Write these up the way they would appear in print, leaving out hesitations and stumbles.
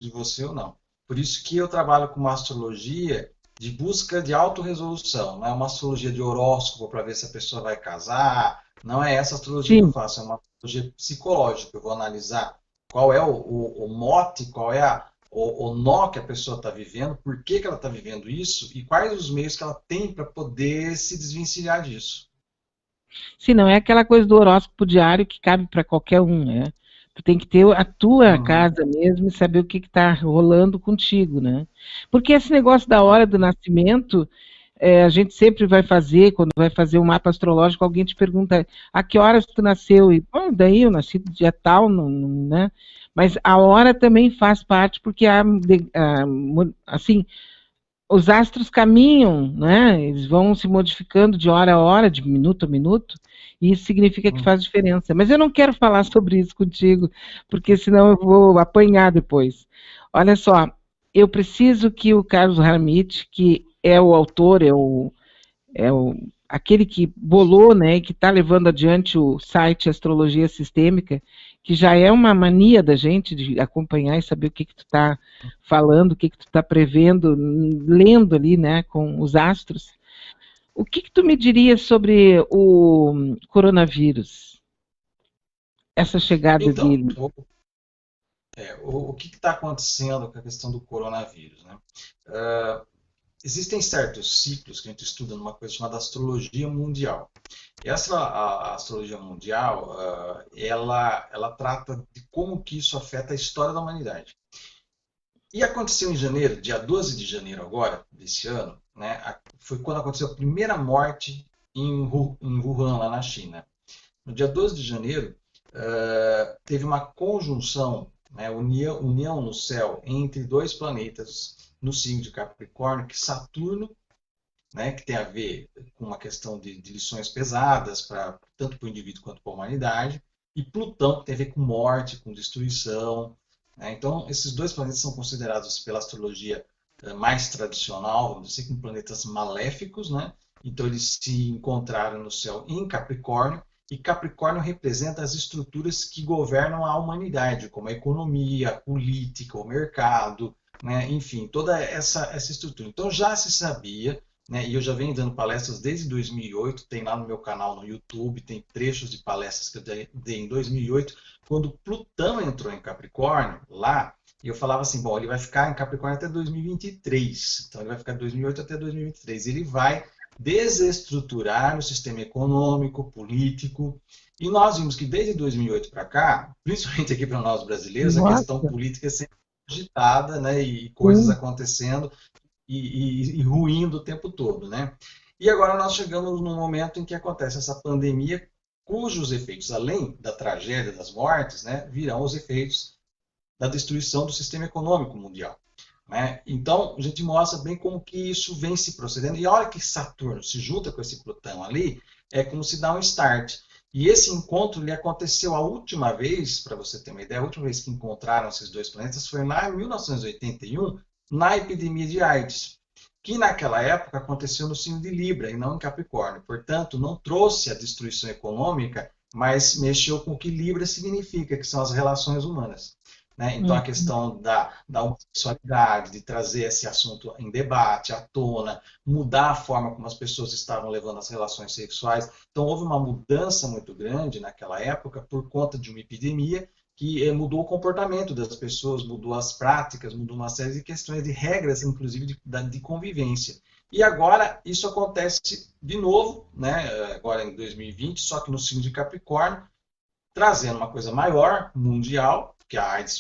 de você ou não. Por isso que eu trabalho com uma astrologia de busca de autorresolução, não é uma astrologia de horóscopo para ver se a pessoa vai casar, não é essa astrologia que eu Sim. faço, é uma astrologia psicológica. Eu vou analisar qual é o mote, qual é o nó que a pessoa está vivendo, por que ela está vivendo isso e quais os meios que ela tem para poder se desvencilhar disso. Se não é aquela coisa do horóscopo diário que cabe para qualquer um, né? Tu tem que ter a tua Uhum, casa mesmo e saber o que está rolando contigo, né? Porque esse negócio da hora do nascimento, a gente sempre vai fazer, quando vai fazer um mapa astrológico, alguém te pergunta a que horas tu nasceu? E, bom, daí eu nasci do dia tal, né? Mas a hora também faz parte, porque assim, os astros caminham, né? Eles vão se modificando de hora a hora, de minuto a minuto, e isso significa que uhum. faz diferença. Mas eu não quero falar sobre isso contigo, porque senão eu vou apanhar depois. Olha só, eu preciso que o Carlos Hamit, que é o autor, aquele que bolou, né, que está levando adiante o site Astrologia Sistêmica, que já é uma mania da gente de acompanhar e saber o que tu está falando, o que tu está prevendo, lendo ali, né, com os astros. O que tu me dirias sobre o coronavírus, essa chegada Então, dele? o que está acontecendo com a questão do coronavírus, né? Existem certos ciclos que a gente estuda numa coisa chamada astrologia mundial. E essa a astrologia mundial, ela trata de como que isso afeta a história da humanidade. E aconteceu em janeiro, dia 12 de janeiro agora, desse ano, né, foi quando aconteceu a primeira morte em Wuhan, lá na China. No dia 12 de janeiro, teve uma conjunção, né, união no céu entre dois planetas no signo de Capricórnio, que Saturno, né, que tem a ver com uma questão de lições pesadas, tanto para o indivíduo quanto para a humanidade, e Plutão, que tem a ver com morte, com destruição. Né? Então, esses dois planetas são considerados pela astrologia mais tradicional, vamos dizer, como planetas maléficos. Né? Então, eles se encontraram no céu em Capricórnio, e Capricórnio representa as estruturas que governam a humanidade, como a economia, a política, o mercado, né? Enfim, toda essa estrutura. Então, já se sabia, né, e eu já venho dando palestras desde 2008, tem lá no meu canal no YouTube, tem trechos de palestras que eu dei em 2008, quando Plutão entrou em Capricórnio, lá, e eu falava assim, bom, ele vai ficar em Capricórnio até 2023, então ele vai ficar de 2008 até 2023, ele vai desestruturar o sistema econômico, político, e nós vimos que desde 2008 para cá, principalmente aqui para nós brasileiros, a questão Nossa, política é sempre agitada, né, e coisas sim. acontecendo, e ruindo o tempo todo, né? E agora nós chegamos num momento em que acontece essa pandemia, cujos efeitos, além da tragédia das mortes, né, virão os efeitos da destruição do sistema econômico mundial. Né? Então, a gente mostra bem como que isso vem se procedendo. E a hora que Saturno se junta com esse Plutão ali, é como se dá um start. E esse encontro ele aconteceu a última vez, para você ter uma ideia, a última vez que encontraram esses dois planetas foi lá em 1981, na epidemia de AIDS, que naquela época aconteceu no signo de Libra e não em Capricórnio. Portanto, não trouxe a destruição econômica, mas mexeu com o que Libra significa, que são as relações humanas. Né? Então, a Hum. questão da homossexualidade, de trazer esse assunto em debate, à tona, mudar a forma como as pessoas estavam levando as relações sexuais. Então, houve uma mudança muito grande naquela época por conta de uma epidemia que mudou o comportamento das pessoas, mudou as práticas, mudou uma série de questões, de regras, inclusive de convivência. E agora isso acontece de novo, né? Agora em 2020, só que no signo de Capricórnio, trazendo uma coisa maior, mundial, que a AIDS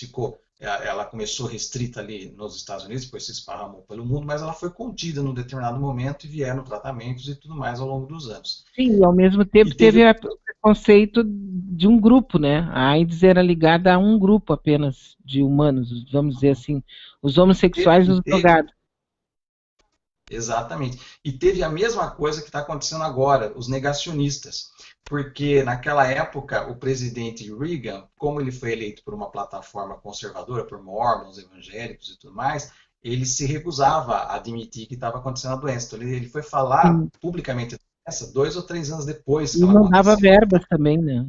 ela começou restrita ali nos Estados Unidos, depois se esparramou pelo mundo, mas ela foi contida num determinado momento e vieram tratamentos e tudo mais ao longo dos anos. Sim, e ao mesmo E tempo teve teve o preconceito de um grupo, né? A AIDS era ligada a um grupo apenas de humanos, vamos dizer assim, os homossexuais e e os teve drogados. Exatamente. E teve a mesma coisa que está acontecendo agora, os negacionistas. Porque naquela época, o presidente Reagan, como ele foi eleito por uma plataforma conservadora, por mormons, evangélicos e tudo mais, ele se recusava a admitir que estava acontecendo a doença. Então, ele foi falar Sim. publicamente da doença 2 ou 3 anos depois que E ela não dava aconteceu. verbas também, né?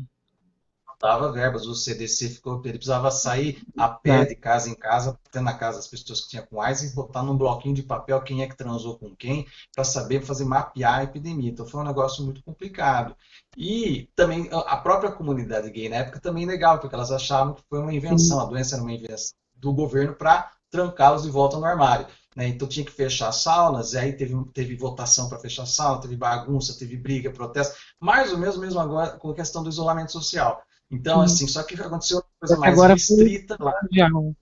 faltava verbas, o CDC ficou, ele precisava sair a pé Tá. de casa em casa, batendo na casa das pessoas que tinham com AIDS e botar num bloquinho de papel quem é que transou com quem, para saber fazer mapear a epidemia. Então foi um negócio muito complicado. E também a própria comunidade gay na época também legal, porque elas achavam que foi uma Sim. invenção, a doença era uma invenção do governo para trancá-los de volta no armário. Né? Então tinha que fechar as saunas, e aí teve votação para fechar a sauna, teve bagunça, teve briga, protesto, mais ou menos mesmo agora com a questão do isolamento social. Então, Sim. assim, só que aconteceu uma É coisa que mais agora foi restrita lá, mundial.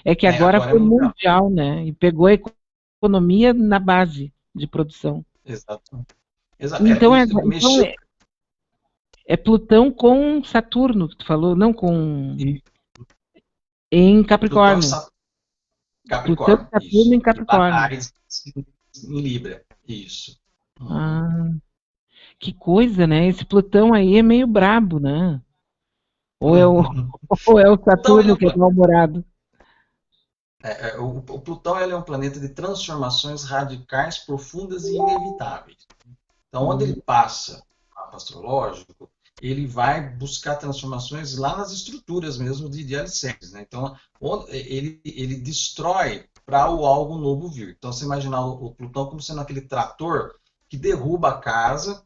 É que né? agora Agora é foi mundial. mundial, né? E pegou a economia na base de produção. Exato. Então Mexeu é Plutão com Saturno, que tu falou, não com em em Plutão e Capricórnio. Plutão e Capricórnio, Saturno isso. em E lá Capricórnio. Ares em Libra, isso. Uhum. Ah, que coisa, né? Esse Plutão aí é meio brabo, né? Ou é o, ou é o Plutão ele é Saturno um que é mal-humorado? o Plutão ele é um planeta de transformações radicais, profundas e inevitáveis. Então, onde ele Hum, passa o mapa astrológico, ele vai buscar transformações lá nas estruturas mesmo de alicerces. Né? Então, ele destrói para o algo novo vir. Então, você imaginar o Plutão como sendo aquele trator que derruba a casa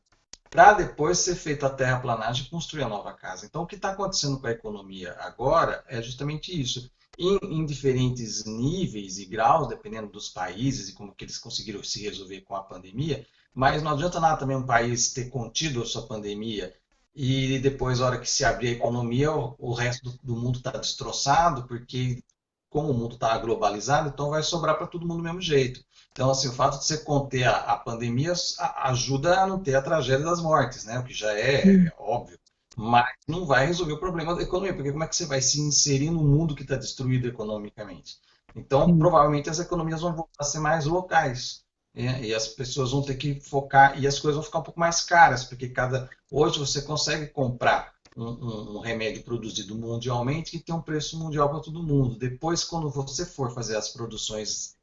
para depois ser feita a terraplanagem e construir a nova casa. Então, o que está acontecendo com a economia agora é justamente isso. Em diferentes níveis e graus, dependendo dos países e como que eles conseguiram se resolver com a pandemia, mas não adianta nada também um país ter contido a sua pandemia e depois, na hora que se abrir a economia, o resto do mundo está destroçado, porque como o mundo está globalizado, então vai sobrar para todo mundo do mesmo jeito. Então, assim, o fato de você conter a pandemia ajuda a não ter a tragédia das mortes, né? O que já é óbvio. Mas não vai resolver o problema da economia, porque como é que você vai se inserir num mundo que está destruído economicamente? Então, sim. provavelmente as economias vão voltar a ser mais locais. Né? E as pessoas vão ter que focar, e as coisas vão ficar um pouco mais caras, porque hoje você consegue comprar um remédio produzido mundialmente que tem um preço mundial para todo mundo. Depois, quando você for fazer as produções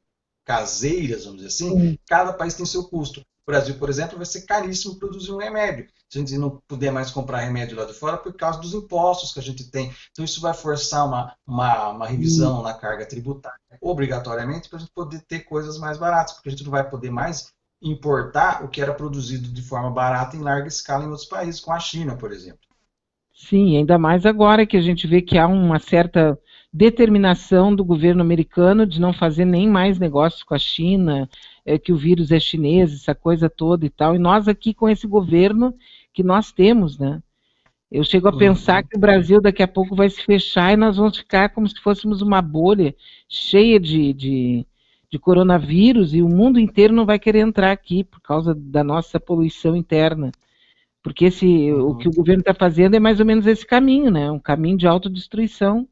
caseiras, vamos dizer assim, Sim. cada país tem seu custo. O Brasil, por exemplo, vai ser caríssimo produzir um remédio. Se a gente não puder mais comprar remédio lá de fora por causa dos impostos que a gente tem. Então, isso vai forçar uma Hum, revisão na carga tributária, obrigatoriamente, para a gente poder ter coisas mais baratas, porque a gente não vai poder mais importar o que era produzido de forma barata em larga escala em outros países, com a China, por exemplo. sim, ainda mais agora que a gente vê que há uma certa determinação do governo americano de não fazer nem mais negócios com a China, que o vírus é chinês, essa coisa toda e tal. E nós aqui com esse governo que nós temos, né? Eu chego a pensar Uhum. que o Brasil daqui a pouco vai se fechar e nós vamos ficar como se fôssemos uma bolha cheia de coronavírus e o mundo inteiro não vai querer entrar aqui por causa da nossa poluição interna. Porque o que Uhum. o governo está fazendo é mais ou menos esse caminho, né? Um caminho de autodestruição.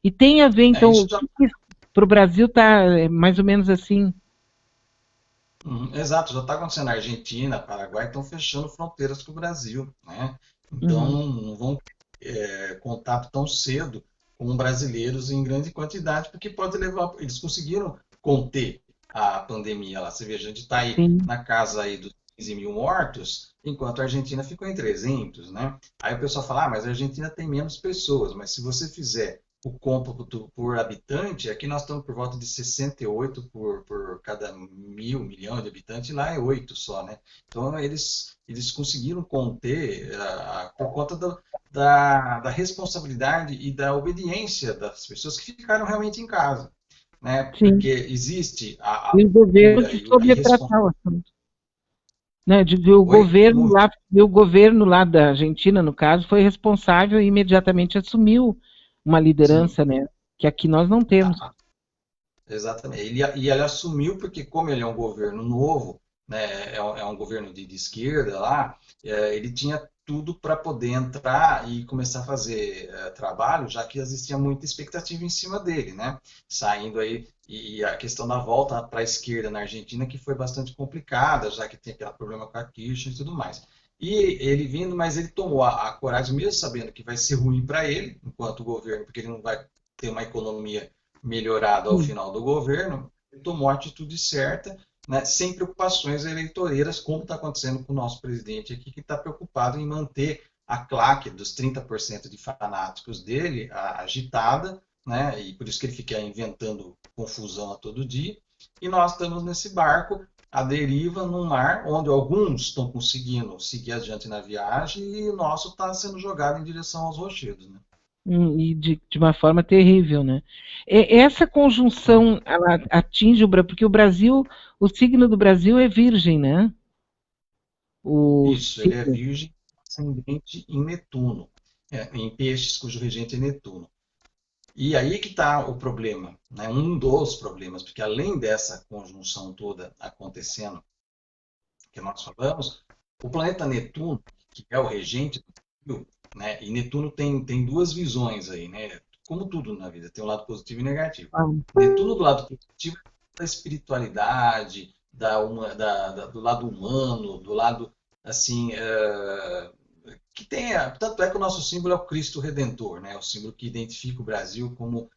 E tem a ver, então, Isso o já. que para o Brasil está mais ou menos assim. Exato, já está acontecendo. A Argentina, Paraguai estão fechando fronteiras com o Brasil, né? Então Uhum. não vão contato tão cedo com brasileiros em grande quantidade, porque pode levar. Eles conseguiram conter a pandemia lá. Você vê, a gente está aí Sim, na casa aí dos 15 mil mortos, enquanto a Argentina ficou em 300, né? Aí o pessoal fala, mas a Argentina tem menos pessoas, mas se você fizer o cômputo por habitante, aqui nós estamos por volta de 68 por cada milhão de habitantes, e lá é 8 só, né? Então eles conseguiram conter por conta da responsabilidade e da obediência das pessoas que ficaram realmente em casa, né? sim. Porque existe a E o governo cultura que e a soube tratar o irresponsabilidade. assunto. Né? Oi? Não ouvi. O governo lá da Argentina, no caso, foi responsável e imediatamente assumiu uma Sim. liderança, né? Que aqui nós não temos. Exatamente. Ele assumiu porque, como ele é um governo novo, né, é um governo de esquerda lá, ele tinha tudo para poder entrar e começar a fazer trabalho, já que existia muita expectativa em cima dele, né? Saindo aí, e a questão da volta para a esquerda na Argentina, que foi bastante complicada, já que tem aquele problema com a Kirchner e tudo mais. E ele vindo, mas ele tomou a coragem, mesmo sabendo que vai ser ruim para ele, enquanto governo, porque ele não vai ter uma economia melhorado ao Sim, final do governo, tomou a atitude certa, né, sem preocupações eleitoreiras, como está acontecendo com o nosso presidente aqui, que está preocupado em manter a claque dos 30% de fanáticos dele agitada, né? E por isso que ele fica inventando confusão a todo dia. E nós estamos nesse barco à deriva num mar onde alguns estão conseguindo seguir adiante na viagem e o nosso está sendo jogado em direção aos rochedos, né? E de uma forma terrível, né? Essa conjunção, ela atinge o Brasil, porque o Brasil, o signo do Brasil é virgem, né? O Isso, ele é signo. virgem ascendente em Netuno, em peixes cujo regente é Netuno. E aí que está o problema, né? Um dos problemas, porque além dessa conjunção toda acontecendo, que nós falamos, o planeta Netuno, que é o regente do Brasil, né? E Netuno tem duas visões aí, né? Como tudo na vida, tem um lado positivo e negativo. Ah, Netuno do lado positivo é da espiritualidade, do lado humano, do lado assim, que tem, tanto é que o nosso símbolo é o Cristo Redentor, né? O símbolo que identifica o Brasil como,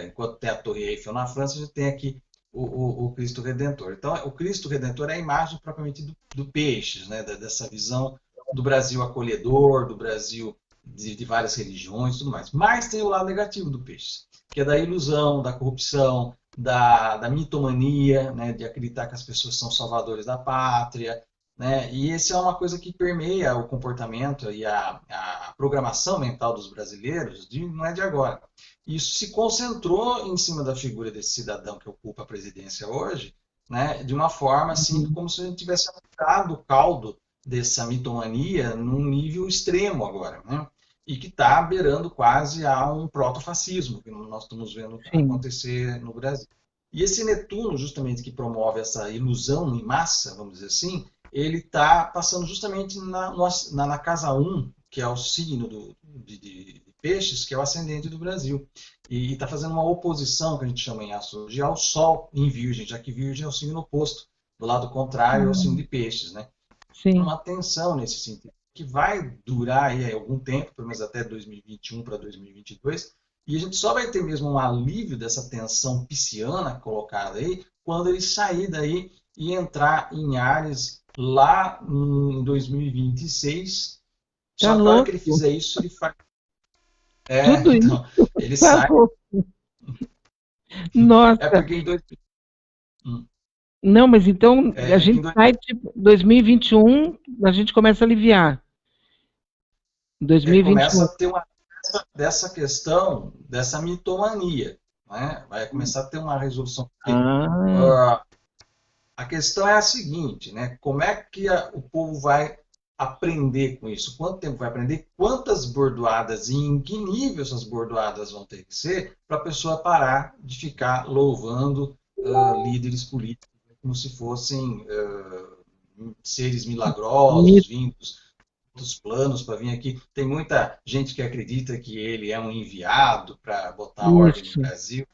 enquanto tem a Torre Eiffel na França, a gente tem aqui o Cristo Redentor. Então, o Cristo Redentor é a imagem propriamente do peixes, né? Dessa visão do Brasil acolhedor, do Brasil de várias religiões e tudo mais. Mas tem o lado negativo do peixe, que é da ilusão, da corrupção, da mitomania, né? De acreditar que as pessoas são salvadores da pátria, né? E isso é uma coisa que permeia o comportamento e a programação mental dos brasileiros, não é de agora. Isso se concentrou em cima da figura desse cidadão que ocupa a presidência hoje, né? De uma forma assim, como se a gente tivesse aplicado o caldo dessa mitomania num nível extremo agora, né? E que está beirando quase a um protofascismo, que nós estamos vendo sim. acontecer no Brasil. E esse Netuno, justamente, que promove essa ilusão em massa, vamos dizer assim, ele está passando justamente na casa 1, que é o signo de peixes, que é o ascendente do Brasil. E está fazendo uma oposição, que a gente chama em astrologia, ao Sol em Virgem, já que Virgem é o signo oposto, do lado contrário é o signo de peixes, né? Sim. Uma tensão nesse sentido, que vai durar aí algum tempo, pelo menos até 2021 para 2022, e a gente só vai ter mesmo um alívio dessa tensão pisciana colocada aí, quando ele sair daí e entrar em Áries lá em 2026. Tá Só que a hora que louco. ele fizer isso, ele faz. Tudo isso Então, ele tá sai. louco. É Nossa. porque em dois, Não, mas então a é que em gente dois, sai tipo 2021, a gente começa a aliviar. começa 2021. a ter uma dessa questão, dessa mitomania. Né? Vai começar a ter uma resolução. Porque, Ah, a questão é a seguinte, né? Como é que o povo vai aprender com isso? Quanto tempo vai aprender? Quantas bordoadas e em que nível essas bordoadas vão ter que ser para a pessoa parar de ficar louvando líderes políticos como se fossem seres milagrosos isso. vindos dos planos para vir aqui. Tem muita gente que acredita que ele é um enviado para botar ordem no Isso. Brasil.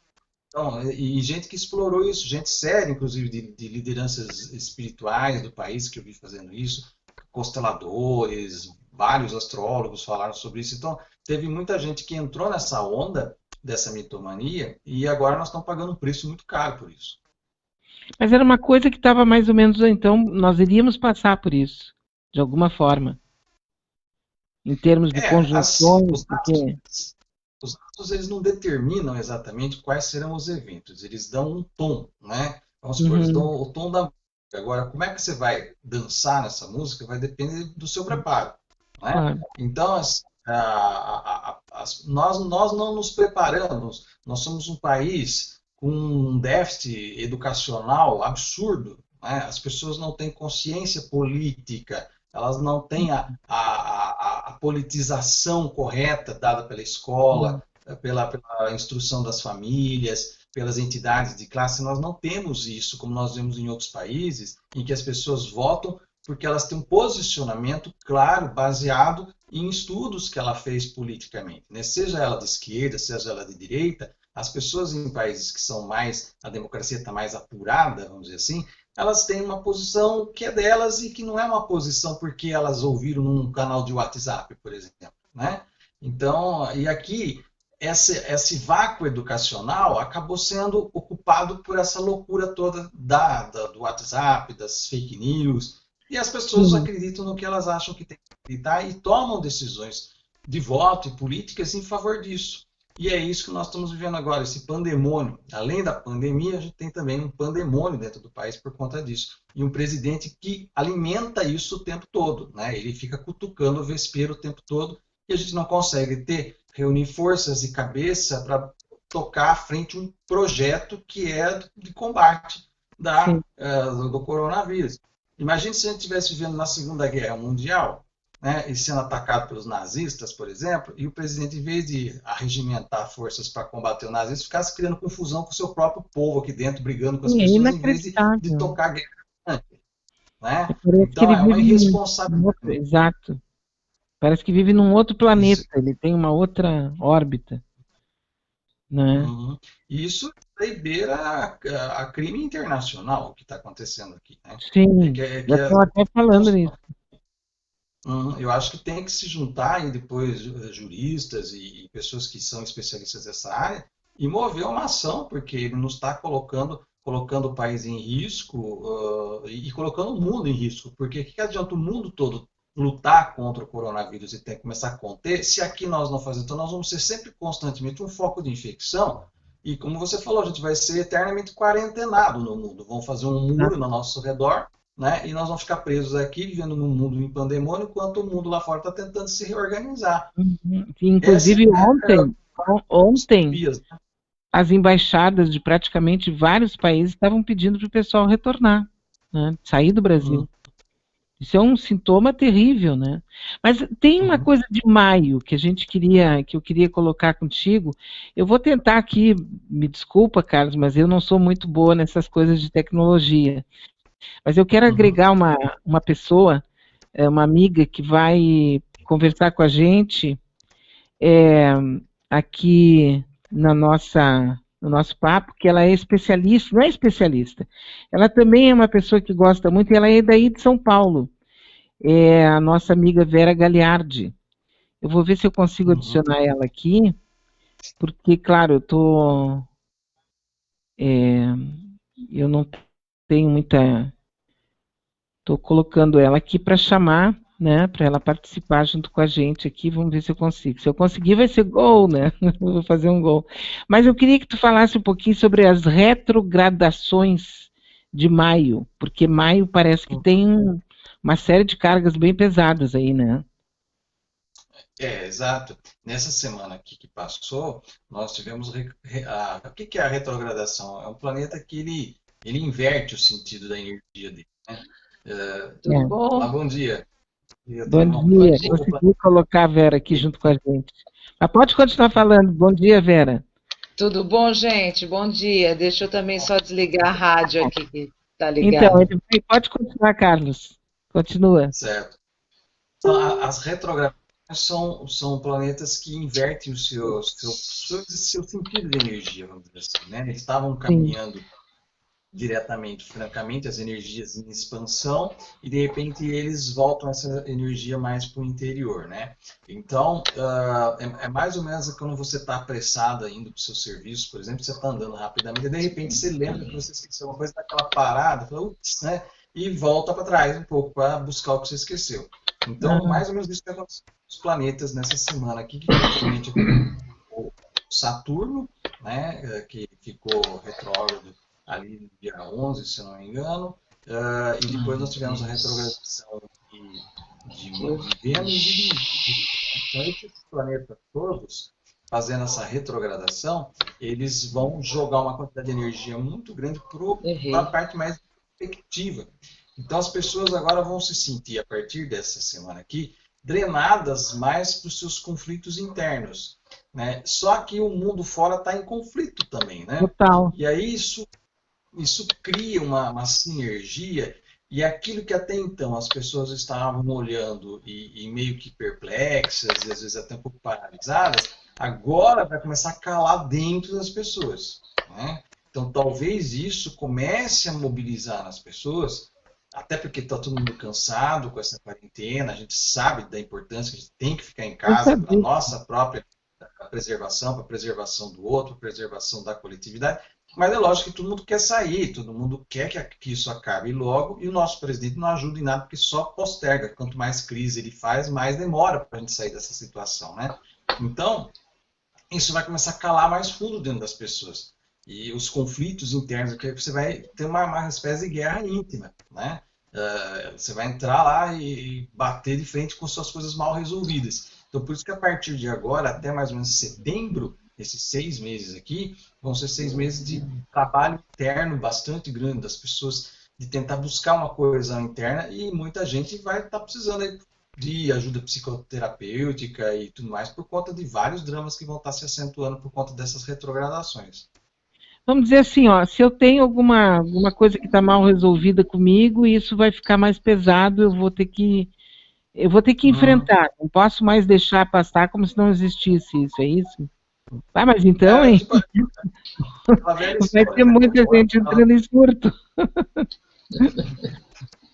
Então, e gente que explorou isso, gente séria, inclusive de lideranças espirituais do país que eu vi fazendo isso, consteladores, vários astrólogos falaram sobre isso. Então, teve muita gente que entrou nessa onda dessa mitomania e agora nós estamos pagando um preço muito caro por isso. Mas era uma coisa que estava mais ou menos, então, nós iríamos passar por isso, de alguma forma, em termos de Assim, conjunções, porque. os astros eles não determinam exatamente quais serão os eventos, eles dão um tom, né? Vamos supor, eles dão Uhum, o tom da música. Agora, como é que você vai dançar nessa música vai depender do seu preparo, né? claro. Então, assim, nós não nos preparamos, nós somos um país com um déficit educacional absurdo, né? As pessoas não têm consciência política, elas não têm a politização correta dada pela escola, pela instrução das famílias, pelas entidades de classe. Nós não temos isso, como nós vemos em outros países, em que as pessoas votam porque elas têm um posicionamento claro, baseado em estudos que ela fez politicamente. Né? Seja ela de esquerda, seja ela de direita, as pessoas em países que são mais, a democracia está mais apurada, vamos dizer assim, elas têm uma posição que é delas e que não é uma posição porque elas ouviram num canal de WhatsApp, por exemplo. Né? Então, e aqui, esse vácuo educacional acabou sendo ocupado por essa loucura toda do WhatsApp, das fake news, e as pessoas Sim. acreditam no que elas acham que tem. acreditar e tomam decisões de voto e políticas em favor disso. E é isso que nós estamos vivendo agora, esse pandemônio. Além da pandemia, a gente tem também um pandemônio dentro do país por conta disso. E um presidente que alimenta isso o tempo todo, né? Ele fica cutucando o vespeiro o tempo todo e a gente não consegue reunir forças e cabeça para tocar à frente um projeto que é de combate do coronavírus. Imagine se a gente estivesse vivendo na Segunda Guerra Mundial, né, e sendo atacado pelos nazistas, por exemplo, e o presidente, em vez de arregimentar forças para combater o nazismo, ficasse criando confusão com o seu próprio povo aqui dentro, brigando com as pessoas, em vez de tocar a guerra. Né? Então, é uma irresponsabilidade. Exato. Parece que vive num outro planeta, ele tem uma outra órbita. Né? Isso beira a crime internacional, o que está acontecendo aqui. Né? Sim, já estou até falando nisso. Eu acho que tem que se juntar e depois juristas e pessoas que são especialistas dessa área e mover uma ação, porque ele nos está colocando o país em risco e colocando o mundo em risco. Porque o que adianta o mundo todo lutar contra o coronavírus e tem que começar a conter, se aqui nós não fazemos? Então nós vamos ser sempre constantemente um foco de infecção e, como você falou, a gente vai ser eternamente quarentenado no mundo. Vão fazer um muro no nosso redor, né? E nós vamos ficar presos aqui, vivendo num mundo em pandemônio, enquanto o mundo lá fora está tentando se reorganizar. Inclusive, ontem, as embaixadas de praticamente vários países estavam pedindo para o pessoal retornar, né? Sair do Brasil. Isso é um sintoma terrível, né? Mas tem uma coisa de maio que eu queria colocar contigo. Eu vou tentar aqui, me desculpa, Carlos, mas eu não sou muito boa nessas coisas de tecnologia. Mas eu quero agregar uma pessoa, uma amiga que vai conversar com a gente aqui no nosso papo, que ela é especialista, não é especialista, ela também é uma pessoa que gosta muito, e ela é daí de São Paulo, é a nossa amiga Vera Gagliardi. Eu vou ver se eu consigo adicionar ela aqui, porque, claro, eu não tenho muita... Estou colocando ela aqui para chamar, né, para ela participar junto com a gente aqui. Vamos ver se eu consigo. Se eu conseguir, vai ser gol, né? Vou fazer um gol. Mas eu queria que tu falasse um pouquinho sobre as retrogradações de maio, porque maio parece que tem uma série de cargas bem pesadas aí, né? Exato. Nessa semana aqui que passou, nós tivemos o que é a retrogradação? É um planeta que ele inverte o sentido da energia dele, né? Tudo bom? Olá, bom dia. Bom dia. Consegui colocar a Vera aqui junto com a gente. Mas pode continuar falando. Bom dia, Vera. Tudo bom, gente? Bom dia. Deixa eu também só desligar a rádio aqui que está ligado. Então, pode continuar, Carlos. Continua. Certo. Então, as retrogradações são planetas que invertem o seu sentido de energia, vamos dizer assim, né? Eles estavam caminhando diretamente, francamente, as energias em expansão, e de repente eles voltam essa energia mais para o interior, né? Então, é mais ou menos quando você está apressado indo para o seu serviço, por exemplo, você está andando rapidamente, e de repente você lembra que você esqueceu uma coisa, daquela parada, fala, ups, né? E volta para trás um pouco para buscar o que você esqueceu. Então, mais ou menos isso que aconteceu com os planetas nessa semana aqui, que principalmente o Saturno, né, que ficou retrógrado ali no dia 11, se eu não me engano, e depois nós tivemos a retrogradação de Vênus e então, esses planetas todos, fazendo essa retrogradação, eles vão jogar uma quantidade de energia muito grande para a parte mais efetiva. Então, as pessoas agora vão se sentir, a partir dessa semana aqui, drenadas mais para os seus conflitos internos, né? Só que o mundo fora está em conflito também, né? Total. E aí isso cria uma sinergia, e aquilo que até então as pessoas estavam olhando e meio que perplexas, e às vezes até um pouco paralisadas, agora vai começar a calar dentro das pessoas, né? Então talvez isso comece a mobilizar nas pessoas, até porque está todo mundo cansado com essa quarentena, a gente sabe da importância que a gente tem que ficar em casa para a nossa própria preservação, para a preservação do outro, para a preservação da coletividade, Mas é lógico que todo mundo quer sair, todo mundo quer que isso acabe logo, e o nosso presidente não ajuda em nada, porque só posterga. Quanto mais crise ele faz, mais demora para a gente sair dessa situação, né? Então, isso vai começar a calar mais fundo dentro das pessoas. E os conflitos internos, que você vai ter uma espécie de guerra íntima, né? Você vai entrar lá e bater de frente com suas coisas mal resolvidas. Então, por isso que a partir de agora, até mais ou menos setembro, esses 6 meses aqui, vão ser 6 meses de trabalho interno bastante grande das pessoas, de tentar buscar uma coisa interna, e muita gente vai estar precisando de ajuda psicoterapêutica e tudo mais, por conta de vários dramas que vão estar se acentuando por conta dessas retrogradações. Vamos dizer assim, ó, se eu tenho alguma coisa que está mal resolvida comigo, isso vai ficar mais pesado, eu vou ter que enfrentar, não posso mais deixar passar como se não existisse isso, é isso? Ah, mas então, hein? Tipo, vai ter muita gente entrando em surto.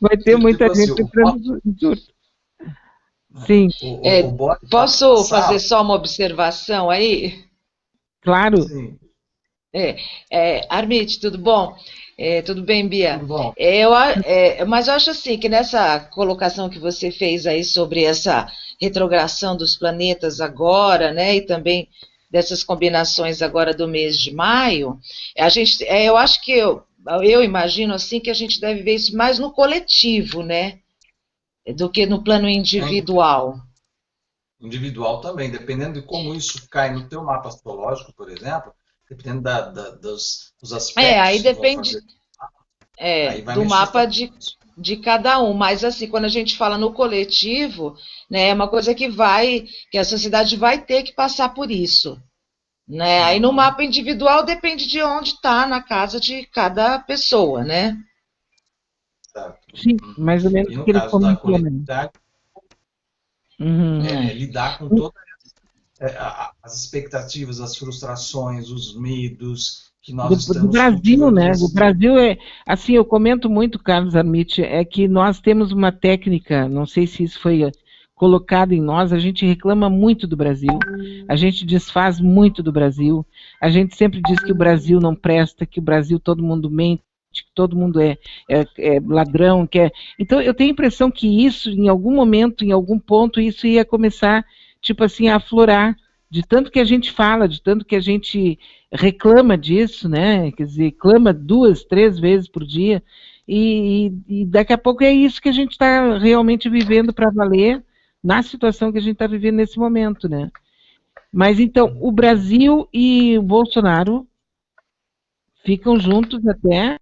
Vai ter muita gente entrando em surto. Sim. Posso fazer só uma observação aí? Claro. Sim. Armite, tudo bom? Tudo bem, Bia? Tudo bom. Mas eu acho assim que nessa colocação que você fez aí sobre essa retrogradação dos planetas agora, né, e também dessas combinações agora do mês de maio, eu acho que eu imagino assim que a gente deve ver isso mais no coletivo, né, do que no plano individual. Individual também, dependendo de como isso cai no teu mapa astrológico, por exemplo, dependendo dos aspectos aí que vão depende fazer, do mapa de cada um, mas assim, quando a gente fala no coletivo, né, é uma coisa que a sociedade vai ter que passar por isso, né? Aí no mapa individual depende de onde está na casa de cada pessoa, né? Certo. Sim, mais ou menos e no que ele caso da comentou, né? coletividade, lidar com todas as expectativas, as frustrações, os medos que nós estamos do Brasil, né? cultivando. O Brasil assim, eu comento muito, Carlos Armite, é que nós temos uma técnica, não sei se isso foi colocado em nós, a gente reclama muito do Brasil, a gente desfaz muito do Brasil, a gente sempre diz que o Brasil não presta, que o Brasil todo mundo mente, que todo mundo é ladrão, Então eu tenho a impressão que isso, em algum momento, em algum ponto, isso ia começar, tipo assim, a aflorar, de tanto que a gente fala, de tanto que a gente reclama disso, né? Quer dizer, clama 2, 3 vezes por dia, e daqui a pouco é isso que a gente está realmente vivendo para valer, na situação que a gente está vivendo nesse momento, né? Mas então, o Brasil e o Bolsonaro ficam juntos até.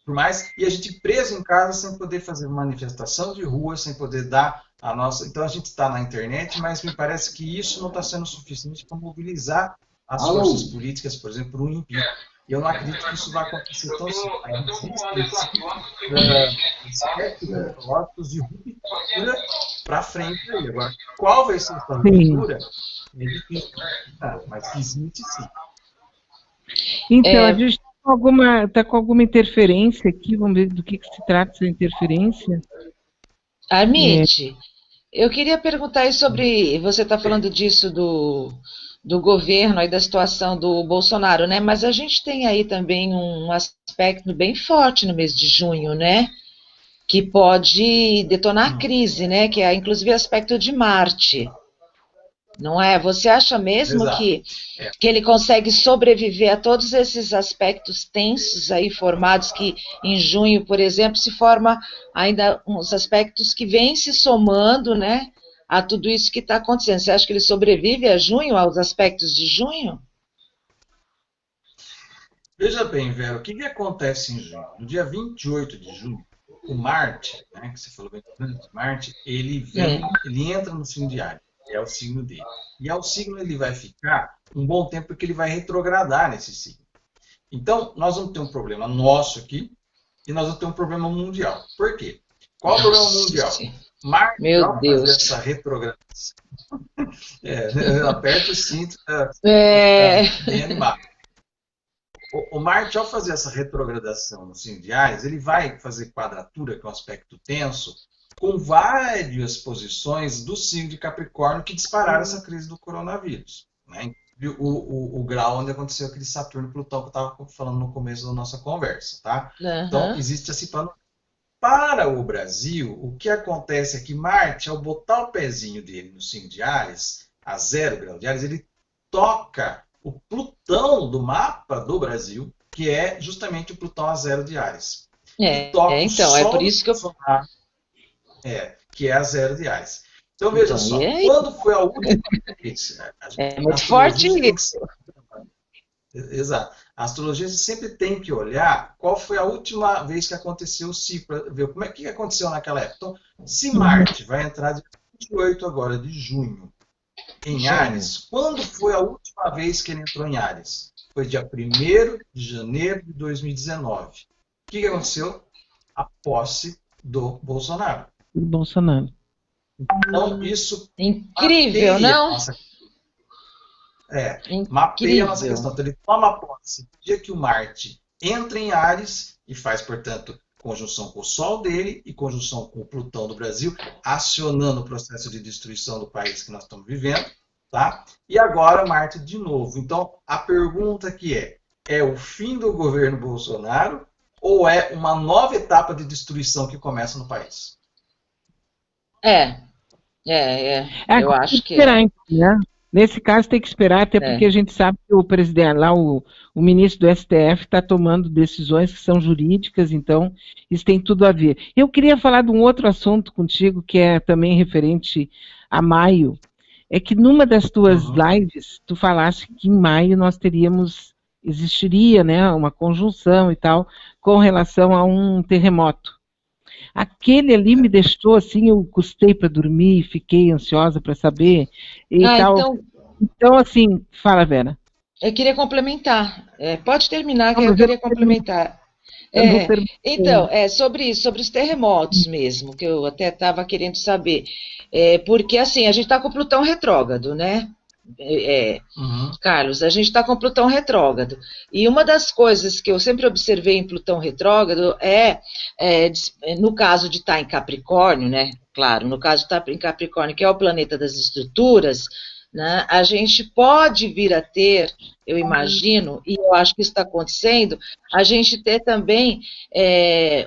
Por mais, e a gente preso em casa sem poder fazer manifestação de rua, sem poder dar a nossa. Então a gente está na internet, mas me parece que isso não está sendo suficiente para mobilizar as forças políticas, por exemplo, para o impeachment. E eu não acredito que isso vai acontecer tão cedo. Existem aspectos de ruptura para frente aí. Agora, qual vai ser essa ruptura? É difícil, mas que existe sim. Então, a gente está com alguma interferência aqui, vamos ver do que se trata essa interferência. Armite, eu queria perguntar aí sobre, você está falando disso do governo e da situação do Bolsonaro, né? Mas a gente tem aí também um aspecto bem forte no mês de junho, né? Que pode detonar a crise, né? Que é inclusive o aspecto de Marte. Não é? Você acha mesmo que ele consegue sobreviver a todos esses aspectos tensos aí formados, que em junho, por exemplo, se forma ainda uns aspectos que vêm se somando, né, a tudo isso que está acontecendo? Você acha que ele sobrevive a junho, aos aspectos de junho? Veja bem, Vera, o que acontece em junho? No dia 28 de junho, o Marte, né, que você falou bem, Marte, ele entra no signo de Áries. É o signo dele. E ao signo ele vai ficar um bom tempo porque ele vai retrogradar nesse signo. Então, nós vamos ter um problema nosso aqui e nós vamos ter um problema mundial. Por quê? Qual é o problema mundial? Marte vai fazer essa retrogradação. Aperta o cinto. Bem animado. O Marte, ao fazer essa retrogradação no signo de Áries, ele vai fazer quadratura, que é um aspecto tenso, com várias posições do signo de Capricórnio que dispararam essa crise do coronavírus. Né? O grau onde aconteceu aquele Saturno-Plutão que eu estava falando no começo da nossa conversa. Tá? Então, existe esse plano. Para o Brasil, o que acontece é que Marte, ao botar o pezinho dele no signo de Áries, a 0 grau de Áries, ele toca o Plutão do mapa do Brasil, que é justamente o Plutão a 0 de Áries. Então, é por isso que eu... que é a 0 de Áries. Então, veja só, quando foi a última vez... É muito forte isso. Exato. A astrologia sempre tem que olhar qual foi a última vez que aconteceu o ciclo, para ver como é que aconteceu naquela época. Então, se Marte vai entrar de 28 agora de junho em Áries, quando foi a última vez que ele entrou em Áries? Foi dia 1º de janeiro de 2019. O que aconteceu? A posse do Bolsonaro. Então, isso incrível, não? Mapeia a nossa questão. Então, ele toma posse no dia que o Marte entra em Áries e faz, portanto, conjunção com o Sol dele e conjunção com o Plutão do Brasil, acionando o processo de destruição do país que nós estamos vivendo. Tá? E agora Marte de novo. Então, a pergunta que é o fim do governo Bolsonaro ou é uma nova etapa de destruição que começa no país? Eu acho que né? Nesse caso tem que esperar, até porque a gente sabe que o presidente lá, o ministro do STF está tomando decisões que são jurídicas, então isso tem tudo a ver. Eu queria falar de um outro assunto contigo, que é também referente a maio. É que numa das tuas lives, tu falaste que em maio nós existiria, né, uma conjunção e tal, com relação a um terremoto. Aquele ali me deixou assim, eu custei para dormir, fiquei ansiosa para saber e tal. Então, assim, fala, Vera. Eu queria complementar. Pode terminar, que eu queria complementar. Então, sobre isso, sobre os terremotos mesmo, que eu até estava querendo saber. Porque, assim, a gente está com o Plutão retrógrado, né? Carlos, a gente está com Plutão retrógrado. E uma das coisas que eu sempre observei em Plutão retrógrado no caso de estar em Capricórnio, né? Claro, no caso de estar em Capricórnio, que é o planeta das estruturas, né, a gente pode vir a ter, eu imagino, e eu acho que isso está acontecendo, a gente ter também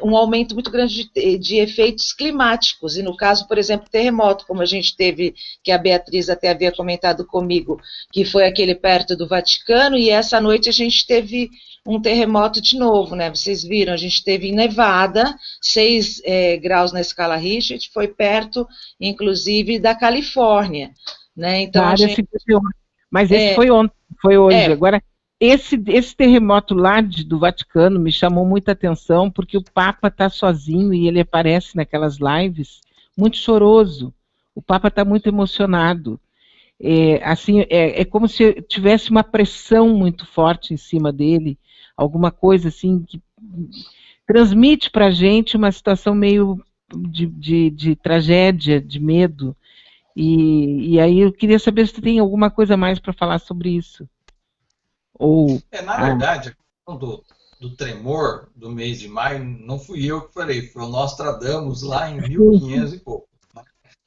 um aumento muito grande de efeitos climáticos, e no caso, por exemplo, terremoto, como a gente teve, que a Beatriz até havia comentado comigo, que foi aquele perto do Vaticano, e essa noite a gente teve um terremoto de novo, né? Vocês viram, a gente teve em Nevada, 6 graus na escala Richter, foi perto, inclusive, da Califórnia. Né? Então, mas esse foi ontem, foi hoje. Agora, esse terremoto lá do Vaticano me chamou muita atenção, porque o Papa está sozinho e ele aparece naquelas lives muito choroso. O Papa está muito emocionado. É como se tivesse uma pressão muito forte em cima dele, alguma coisa assim que transmite para a gente uma situação meio de tragédia, de medo. E aí eu queria saber se tem alguma coisa mais para falar sobre isso. Ou, Na verdade, a questão do tremor do mês de maio não fui eu que falei, foi o Nostradamus lá em 1500 e pouco. Né?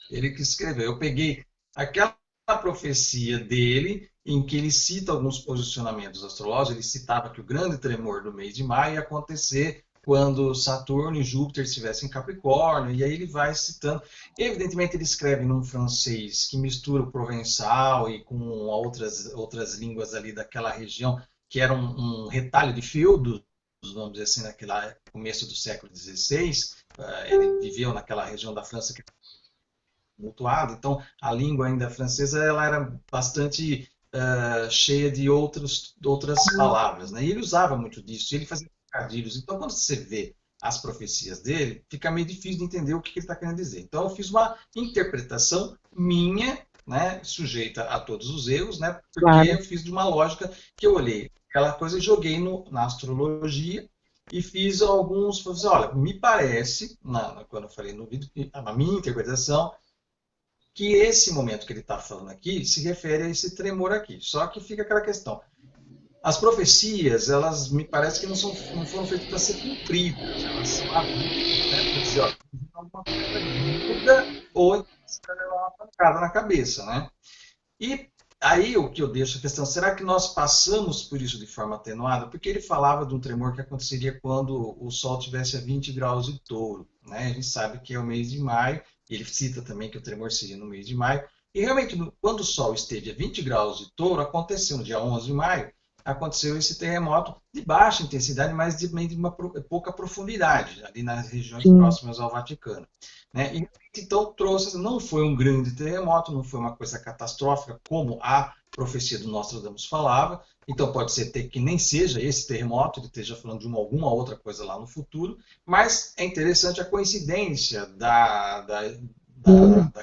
Ele que escreveu. Eu peguei aquela profecia dele, em que ele cita alguns posicionamentos astrológicos. Ele citava que o grande tremor do mês de maio ia acontecer quando Saturno e Júpiter estivessem em Capricórnio, e aí ele vai citando. Evidentemente ele escreve num francês que mistura o provençal e com outras línguas ali daquela região, que era um retalho de feudos, vamos dizer assim, naquele começo do século XVI. Ele viveu naquela região da França que mutuado, então a língua ainda francesa ela era bastante cheia de outras palavras, né? E ele usava muito disso, ele fazia trocadilhos. Então, quando você vê as profecias dele, fica meio difícil de entender o que ele está querendo dizer. Então, eu fiz uma interpretação minha, né, sujeita a todos os erros, né, porque claro, eu fiz de uma lógica que eu olhei aquela coisa e joguei na astrologia e fiz alguns... Olha, me parece, quando eu falei no vídeo, a minha interpretação, que esse momento que ele está falando aqui se refere a esse tremor aqui. Só que fica aquela questão. As profecias, elas me parece que não foram feitas para ser cumpridas. Elas são avisos, né? Para dizer, ó, alguma coisa muda ou uma pancada na cabeça, né? E aí o que eu deixo a questão, será que nós passamos por isso de forma atenuada? Porque ele falava de um tremor que aconteceria quando o Sol estivesse a 20 graus de touro, né? A gente sabe que é o mês de maio, e ele cita também que o tremor seria no mês de maio. E realmente, quando o Sol esteve a 20 graus de touro, aconteceu no dia 11 de maio, aconteceu esse terremoto de baixa intensidade, mas de uma pouca profundidade, ali nas regiões próximas ao Vaticano. Né? E, então trouxe, não foi um grande terremoto, não foi uma coisa catastrófica, como a profecia do Nostradamus falava. Então pode ser que nem seja esse terremoto, ele esteja falando de alguma outra coisa lá no futuro, mas é interessante a coincidência da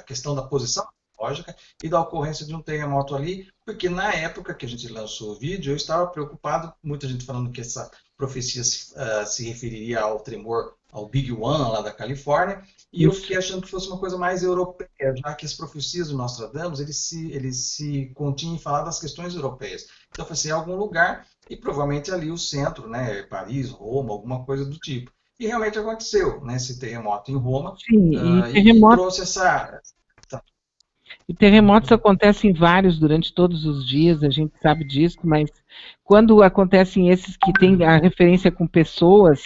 questão da posição lógica e da ocorrência de um terremoto ali, porque na época que a gente lançou o vídeo, eu estava preocupado, muita gente falando que essa profecia se referiria ao tremor, ao Big One lá da Califórnia, e eu fiquei achando que fosse uma coisa mais europeia, já que as profecias do Nostradamus, ele se continha em falar das questões europeias. Então, eu falei assim, em algum lugar, e provavelmente ali o centro, né, Paris, Roma, alguma coisa do tipo. E realmente aconteceu, né, esse terremoto em Roma, e trouxe essa... E terremotos acontecem vários durante todos os dias, a gente sabe disso, mas quando acontecem esses que têm a referência com pessoas,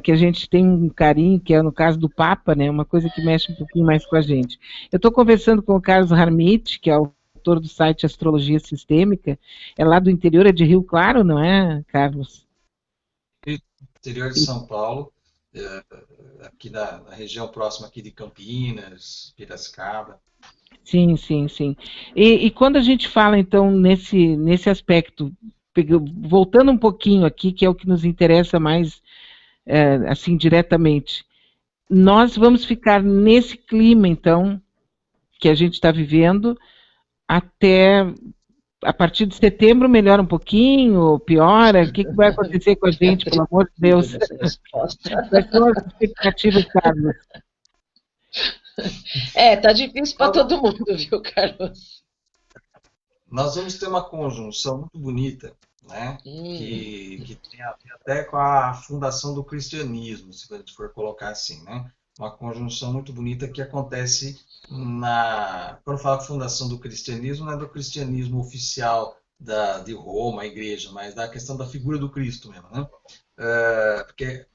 que a gente tem um carinho, que é no caso do Papa, né, uma coisa que mexe um pouquinho mais com a gente. Eu estou conversando com o Carlos Harmit, que é o autor do site Astrologia Sistêmica, é lá do interior, é de Rio Claro, não é, Carlos? Interior de São Paulo, aqui na região próxima aqui de Campinas, Piracicaba. Sim, sim, sim. E quando a gente fala, então, nesse aspecto, voltando um pouquinho aqui, que é o que nos interessa mais, assim, diretamente, nós vamos ficar nesse clima, então, que a gente está vivendo, até, a partir de setembro, melhora um pouquinho, piora? O que vai acontecer com a gente, pelo amor de Deus? Quais são as expectativas, Carlos? Tá difícil para todo mundo, viu, Carlos? Nós vamos ter uma conjunção muito bonita, né? Que tem até com a fundação do cristianismo, se a gente for colocar assim, né? Uma conjunção muito bonita que acontece quando fala fundação do cristianismo, não é do cristianismo oficial de Roma, a igreja, mas da questão da figura do Cristo mesmo, né? Porque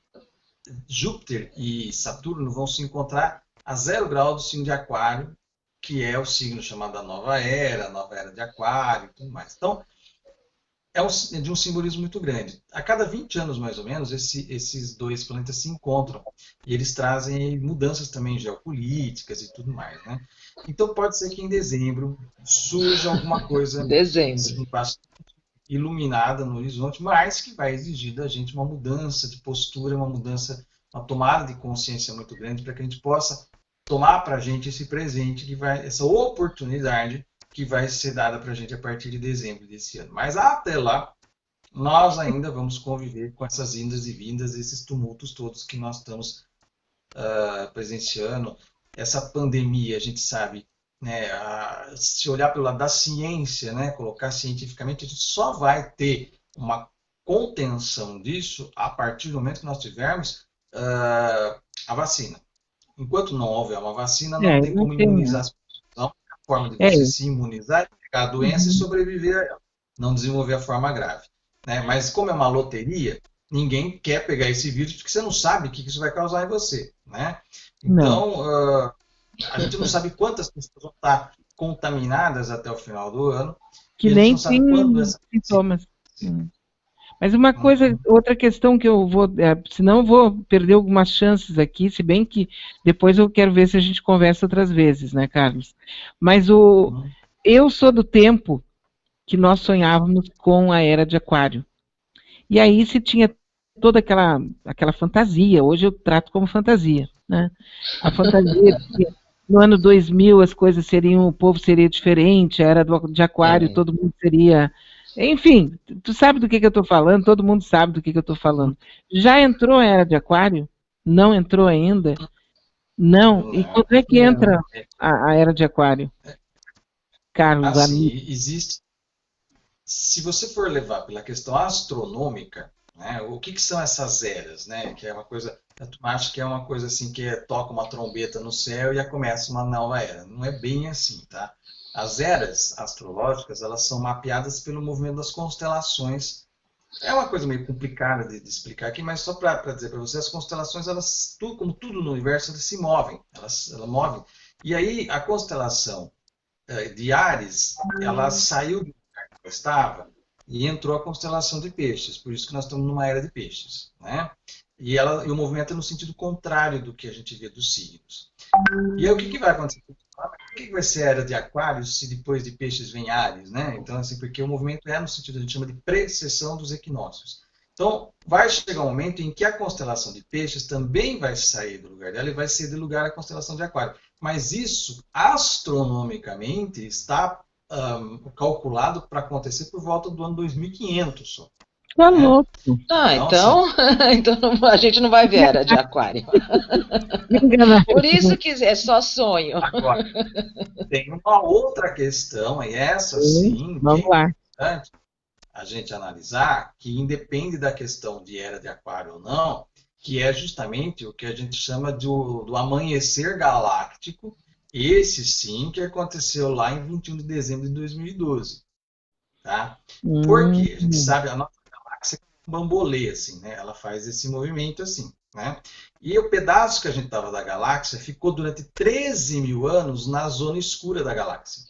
Júpiter e Saturno vão se encontrar a 0 grau do signo de Aquário, que é o signo chamado da nova era de Aquário e tudo mais. Então, é de um simbolismo muito grande. A cada 20 anos, mais ou menos, esses dois planetas se encontram. E eles trazem mudanças também geopolíticas e tudo mais, né? Então, pode ser que em dezembro surja alguma coisa bastante iluminada no horizonte, mas que vai exigir da gente uma mudança de postura, uma tomada de consciência muito grande para que a gente possa tomar para a gente esse presente, essa oportunidade que vai ser dada para a gente a partir de dezembro desse ano. Mas até lá, nós ainda vamos conviver com essas indas e vindas, esses tumultos todos que nós estamos presenciando. Essa pandemia, a gente sabe, né, se olhar pelo lado da ciência, né, colocar cientificamente, a gente só vai ter uma contenção disso a partir do momento que nós tivermos a vacina. Enquanto não houver uma vacina, não tem como imunizar as pessoas. Não, a forma de você se imunizar é pegar a doença e sobreviver a ela, não desenvolver a forma grave. Né? Mas como é uma loteria, ninguém quer pegar esse vírus porque você não sabe o que isso vai causar em você. Né? Então, a gente não sabe quantas pessoas vão estar contaminadas até o final do ano. Que nem tem sintomas. Mas uma coisa, outra questão que eu vou, senão eu vou perder algumas chances aqui, se bem que depois eu quero ver se a gente conversa outras vezes, né, Carlos? Mas eu sou do tempo que nós sonhávamos com a era de Aquário. E aí se tinha toda aquela fantasia, hoje eu trato como fantasia, né? A fantasia que no ano 2000 as coisas seriam, o povo seria diferente, a era de Aquário, todo mundo seria... Enfim, tu sabe do que eu estou falando, todo mundo sabe do que eu estou falando. Já entrou a era de Aquário? Não entrou ainda? Não. E quando é que entra a era de Aquário? Carlos, assim, existe. Se você for levar pela questão astronômica, né, o que são essas eras, né? Que é uma coisa, eu acho que é uma coisa assim que toca uma trombeta no céu e já começa uma nova era. Não é bem assim, tá? As eras astrológicas, elas são mapeadas pelo movimento das constelações. É uma coisa meio complicada de explicar aqui, mas só para dizer para você, as constelações, elas, como tudo no universo, elas se movem. Elas movem. E aí, a constelação de Áries, ela saiu do lugar que ela estava e entrou a constelação de Peixes. Por isso que nós estamos numa era de Peixes. Né? E o movimento é no sentido contrário do que a gente vê dos signos. E aí, o que vai acontecer? Por que vai ser a era de Aquário se depois de Peixes vem Áries, né? Então, assim, porque o movimento é no sentido, a gente chama de precessão dos equinócios. Então, vai chegar um momento em que a constelação de Peixes também vai sair do lugar dela e vai ceder lugar à constelação de Aquário. Mas isso, astronomicamente, está calculado para acontecer por volta do ano 2500 só. Tá louco. Então a gente não vai ver a era de Aquário. Por isso que é só sonho. Agora, tem uma outra questão, e essa sim, vamos lá. É importante a gente analisar, que independe da questão de era de Aquário ou não, que é justamente o que a gente chama do amanhecer galáctico, esse sim que aconteceu lá em 21 de dezembro de 2012. Tá? Porque a gente sabe, a nossa galáxia é um bambolê, assim, né? Ela faz esse movimento assim. Né? E o pedaço que a gente estava da galáxia ficou durante 13 mil anos na zona escura da galáxia.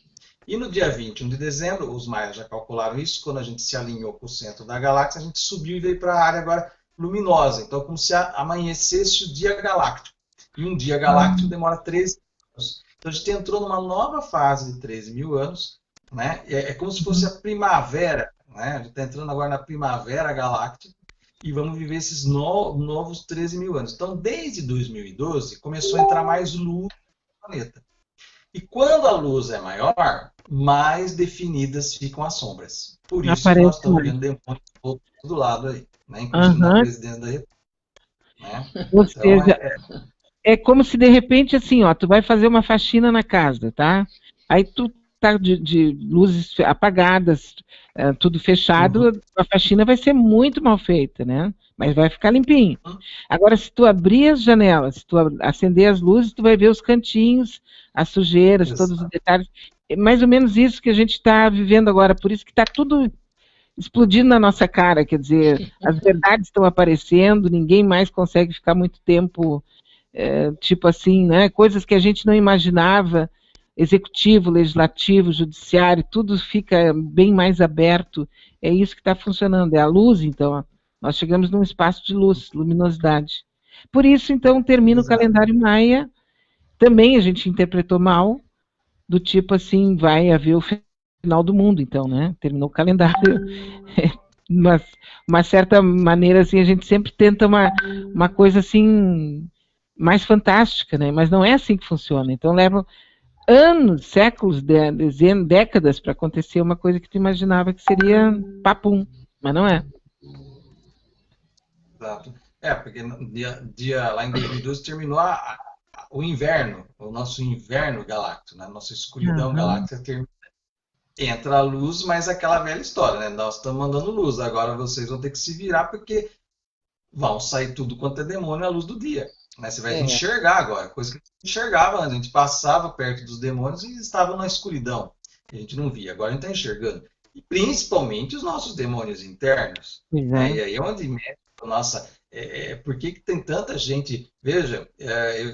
E no dia 21 de dezembro, os maias já calcularam isso, quando a gente se alinhou com o centro da galáxia, a gente subiu e veio para a área agora luminosa. Então, como se amanhecesse o dia galáctico. E um dia galáctico demora 13 anos. Então, a gente entrou numa nova fase de 13 mil anos. Né? É como se fosse a primavera. Né? A gente está entrando agora na primavera galáctica. E vamos viver esses novos 13 mil anos. Então, desde 2012, começou a entrar mais luz no planeta. E quando a luz é maior, mais definidas ficam as sombras. Por isso que nós estamos vendo demônios do lado aí, né? Inclusive na presidência da República. Né? Ou seja, é como se de repente assim, ó, tu vai fazer uma faxina na casa, tá? Aí tu tá de luzes apagadas, tudo fechado, a faxina vai ser muito mal feita, né? Mas vai ficar limpinho. Agora, se tu abrir as janelas, se tu acender as luzes, tu vai ver os cantinhos, as sujeiras, todos os detalhes. É mais ou menos isso que a gente está vivendo agora, por isso que está tudo explodindo na nossa cara, quer dizer, as verdades estão aparecendo, ninguém mais consegue ficar muito tempo, tipo assim, né? Coisas que a gente não imaginava, executivo, legislativo, judiciário, tudo fica bem mais aberto. É isso que está funcionando, é a luz, então. Ó. Nós chegamos num espaço de luz, luminosidade. Por isso, então, termina o calendário maia. Também a gente interpretou mal, do tipo assim, vai haver o final do mundo, então, né? Terminou o calendário. Mas, uma certa maneira, assim, a gente sempre tenta uma coisa, assim, mais fantástica, né? Mas não é assim que funciona. Então, leva anos, séculos, décadas para acontecer uma coisa que tu imaginava que seria papum, Mas não é. Exato. Porque no lá em 2012 terminou o inverno, o nosso inverno galáctico, né? Nossa escuridão Aham. galáctica termina. Entra a luz, mas aquela velha história, né? Nós estamos mandando luz, agora vocês vão ter que se virar porque vão sair tudo quanto é demônio à luz do dia. Né? Você vai É, enxergar agora, coisa que a gente enxergava antes. A gente passava perto dos demônios e estava na escuridão, que a gente não via. Agora a gente está enxergando. E principalmente os nossos demônios internos. Pois Né? é. E aí é onde mexe a nossa. Por que tem tanta gente? Veja,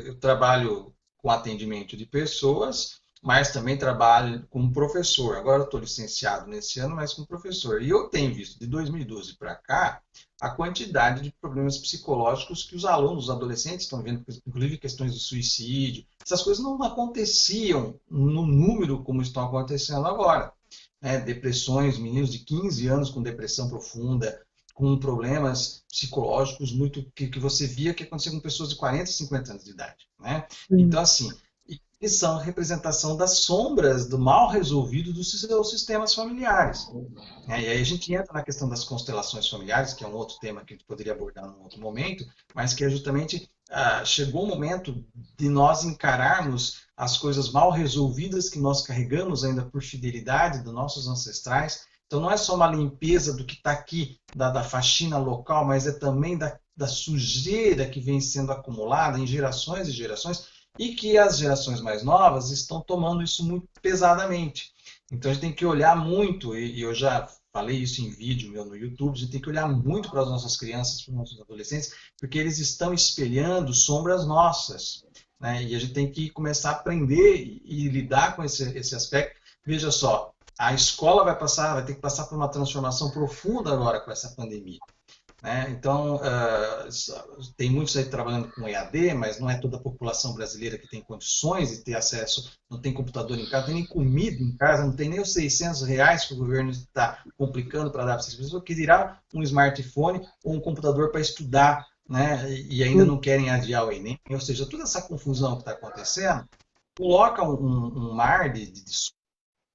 eu trabalho com atendimento de pessoas, mas também trabalho como professor. Agora eu estou licenciado nesse ano, mas como professor. E eu tenho visto de 2012 para cá a quantidade de problemas psicológicos que os alunos, os adolescentes estão vendo, inclusive questões de suicídio. Essas coisas não aconteciam no número como estão acontecendo agora. Né? Depressões, meninos de 15 anos com depressão profunda, com problemas psicológicos muito que você via que acontecia com pessoas de 40, 50 anos de idade. Né? Sim. Então, assim, e são representação das sombras do mal resolvido dos seus sistemas familiares. E aí a gente entra na questão das constelações familiares, que é um outro tema que a gente poderia abordar num outro momento, mas que é justamente chegou o momento de nós encararmos as coisas mal resolvidas que nós carregamos ainda por fidelidade dos nossos ancestrais. Então não é só uma limpeza do que está aqui, da faxina local, mas é também da sujeira que vem sendo acumulada em gerações e gerações, e que as gerações mais novas estão tomando isso muito pesadamente. Então a gente tem que olhar muito, e eu já falei isso em vídeo meu no YouTube, a gente tem que olhar muito para as nossas crianças, para os nossos adolescentes, porque eles estão espelhando sombras nossas. Né? E a gente tem que começar a aprender e lidar com esse aspecto. Veja só, a escola vai ter que passar por uma transformação profunda agora com essa pandemia. Né? Então, tem muitos aí trabalhando com EAD, mas não é toda a população brasileira que tem condições de ter acesso, não tem computador em casa, não tem nem comida em casa, não tem nem os R$ 600 que o governo está complicando para dar para essas pessoas, que dirá um smartphone ou um computador para estudar, né? E ainda não querem adiar o Enem. Ou seja, toda essa confusão que está acontecendo coloca um mar de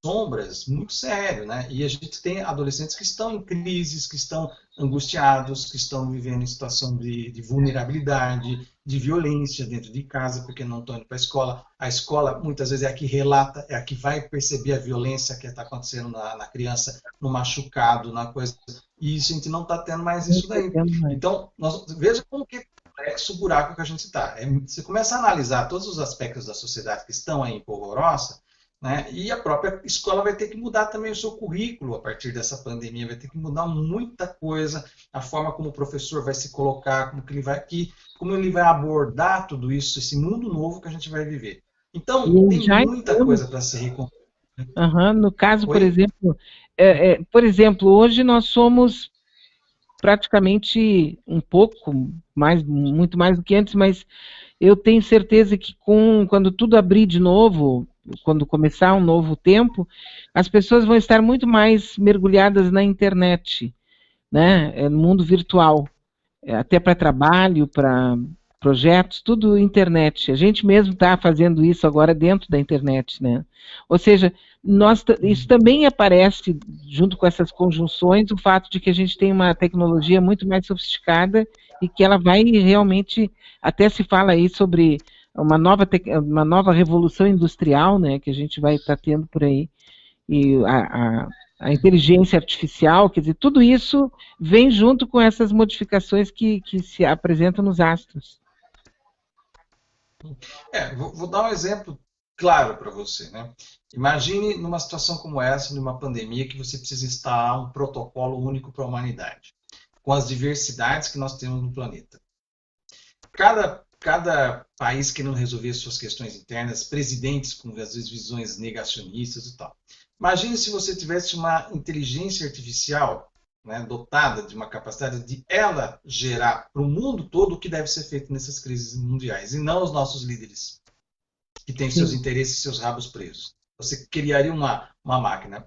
sombras muito sério, né? E a gente tem adolescentes que estão em crises, que estão angustiados, que estão vivendo em situação de vulnerabilidade, de violência dentro de casa, porque não estão indo para a escola. A escola, muitas vezes, é a que relata, é a que vai perceber a violência que está acontecendo na criança, no machucado, na coisa. E isso, a gente não está tendo mais Não isso está daí. tendo mais. Então, veja como que é complexo o buraco que a gente está. Você começa a analisar todos os aspectos da sociedade que estão aí em polvorosa, né? E a própria escola vai ter que mudar também o seu currículo a partir dessa pandemia, vai ter que mudar muita coisa, a forma como o professor vai se colocar, como ele vai abordar tudo isso, esse mundo novo que a gente vai viver. Então, E tem já muita estamos. coisa para ser reconstruída. Aham. No caso, Oi? por exemplo, hoje nós somos praticamente um pouco mais, muito mais do que antes, mas eu tenho certeza que quando tudo abrir de novo, quando começar um novo tempo, as pessoas vão estar muito mais mergulhadas na internet, né? No mundo virtual, até para trabalho, para projetos, tudo internet. A gente mesmo está fazendo isso agora dentro da internet, né? Ou seja, isso também aparece junto com essas conjunções, o fato de que a gente tem uma tecnologia muito mais sofisticada e que ela vai realmente, até se fala aí sobre uma nova revolução industrial, né, que a gente vai estar tendo por aí, e a inteligência artificial, quer dizer, tudo isso vem junto com essas modificações que se apresentam nos astros. Vou dar um exemplo claro para você, né? Imagine numa situação como essa, numa pandemia, que você precisa instalar um protocolo único para a humanidade, com as diversidades que nós temos no planeta. Cada país querendo resolver suas questões internas, presidentes com, às vezes, visões negacionistas e tal. Imagine se você tivesse uma inteligência artificial, né, dotada de uma capacidade de ela gerar para o mundo todo o que deve ser feito nessas crises mundiais, e não os nossos líderes, que têm seus Sim. interesses e seus rabos presos. Você criaria uma máquina.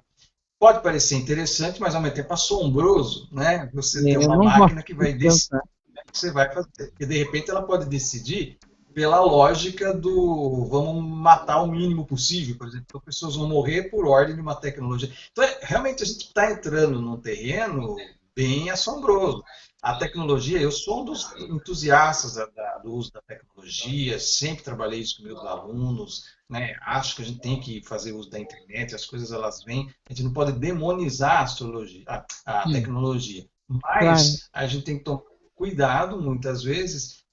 Pode parecer interessante, mas ao mesmo tempo assombroso, né? Você ter Eu uma não gosto máquina que vai de decidir pensar. o que você vai fazer. Porque de repente ela pode decidir pela lógica do vamos matar o mínimo possível, por exemplo, então pessoas vão morrer por ordem de uma tecnologia. Então, realmente a gente está entrando num terreno bem assombroso. A tecnologia, eu sou um dos entusiastas do uso da tecnologia, sempre trabalhei isso com meus alunos, né? Acho que a gente tem que fazer uso da internet, as coisas elas vêm, a gente não pode demonizar a astrologia, a Sim, tecnologia, claro. mas a gente tem que tomar cuidado, muitas vezes,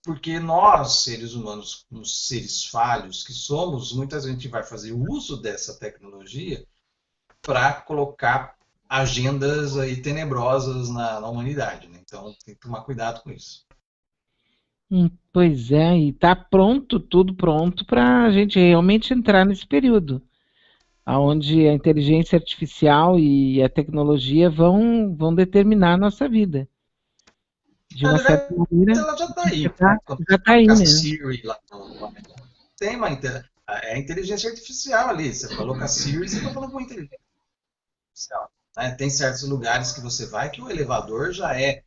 porque nós, seres humanos, como seres falhos que somos, muitas vezes a gente vai fazer uso dessa tecnologia para colocar agendas aí tenebrosas na humanidade, né? Então tem que tomar cuidado com isso. Pois é, e está pronto, tudo pronto para a gente realmente entrar nesse período, onde a inteligência artificial e a tecnologia vão determinar a nossa vida. De Na uma certa verdade, maneira, ela já está aí. já Né? Quando você está aí, coloca a né? Siri lá no Amazon, tem é a inteligência artificial ali. Você falou com a Siri, você está falando com a inteligência artificial. Né? Tem certos lugares que você vai que o elevador já é.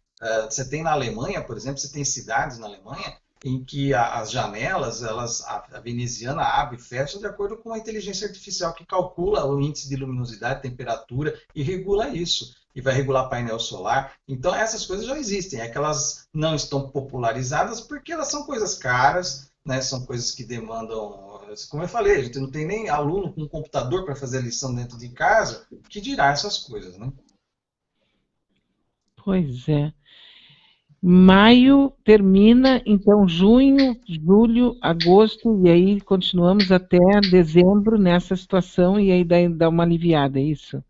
Você tem na Alemanha, por exemplo, você tem cidades na Alemanha em que as janelas, a veneziana abre e fecha de acordo com a inteligência artificial que calcula o índice de luminosidade, temperatura e regula isso. E vai regular painel solar. Então, essas coisas já existem. É que elas não estão popularizadas porque elas são coisas caras, né? São coisas que demandam. Como eu falei, a gente não tem nem aluno com um computador para fazer a lição dentro de casa, que dirá essas coisas, né? Pois é. Maio termina, então junho, julho, agosto, e aí continuamos até dezembro nessa situação, e aí dá uma aliviada, é isso?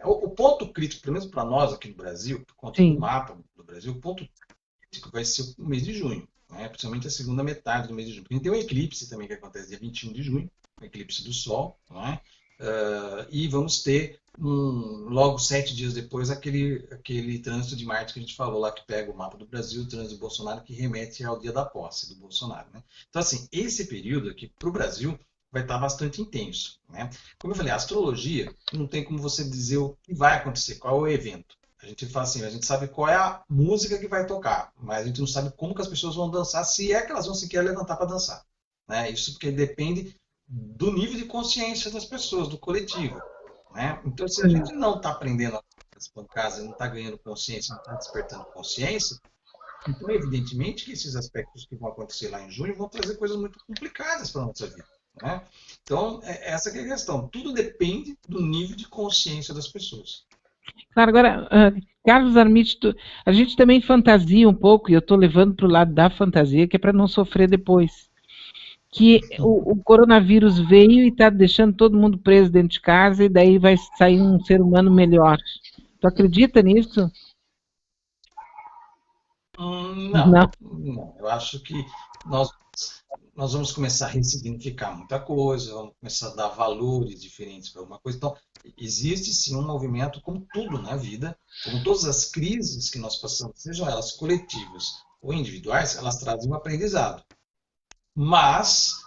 O ponto crítico, pelo menos para nós aqui no Brasil, por conta do Sim. mapa do Brasil, o ponto crítico vai ser o mês de junho, né? Principalmente a segunda metade do mês de junho. A gente tem um eclipse também que acontece dia 21 de junho, o eclipse do Sol, né? E vamos ter logo 7 dias depois aquele trânsito de Marte que a gente falou lá, que pega o mapa do Brasil, o trânsito do Bolsonaro, que remete ao dia da posse do Bolsonaro. Né? Então, assim, esse período aqui para o Brasil vai estar bastante intenso. Né? Como eu falei, a astrologia não tem como você dizer o que vai acontecer, qual é o evento. A gente fala assim, a gente sabe qual é a música que vai tocar, mas a gente não sabe como que as pessoas vão dançar, se é que elas vão sequer levantar para dançar. Né? Isso porque depende do nível de consciência das pessoas, do coletivo. Né? Então, se a Sim. gente não está aprendendo as pancadas, não está ganhando consciência, não está despertando consciência, então, evidentemente, que esses aspectos que vão acontecer lá em junho vão trazer coisas muito complicadas para a nossa vida. Né? Então, essa que é a questão. Tudo depende do nível de consciência das pessoas. Claro, agora, Carlos Armite, a gente também fantasia um pouco, e eu estou levando para o lado da fantasia, que é para não sofrer depois. Que o coronavírus veio e está deixando todo mundo preso dentro de casa, e daí vai sair um ser humano melhor. Tu acredita nisso? Não, Não. não. Eu acho que nós, nós vamos começar a ressignificar muita coisa, vamos começar a dar valores diferentes para alguma coisa. Então, existe sim um movimento, como tudo na vida, como todas as crises que nós passamos, sejam elas coletivas ou individuais, elas trazem um aprendizado. Mas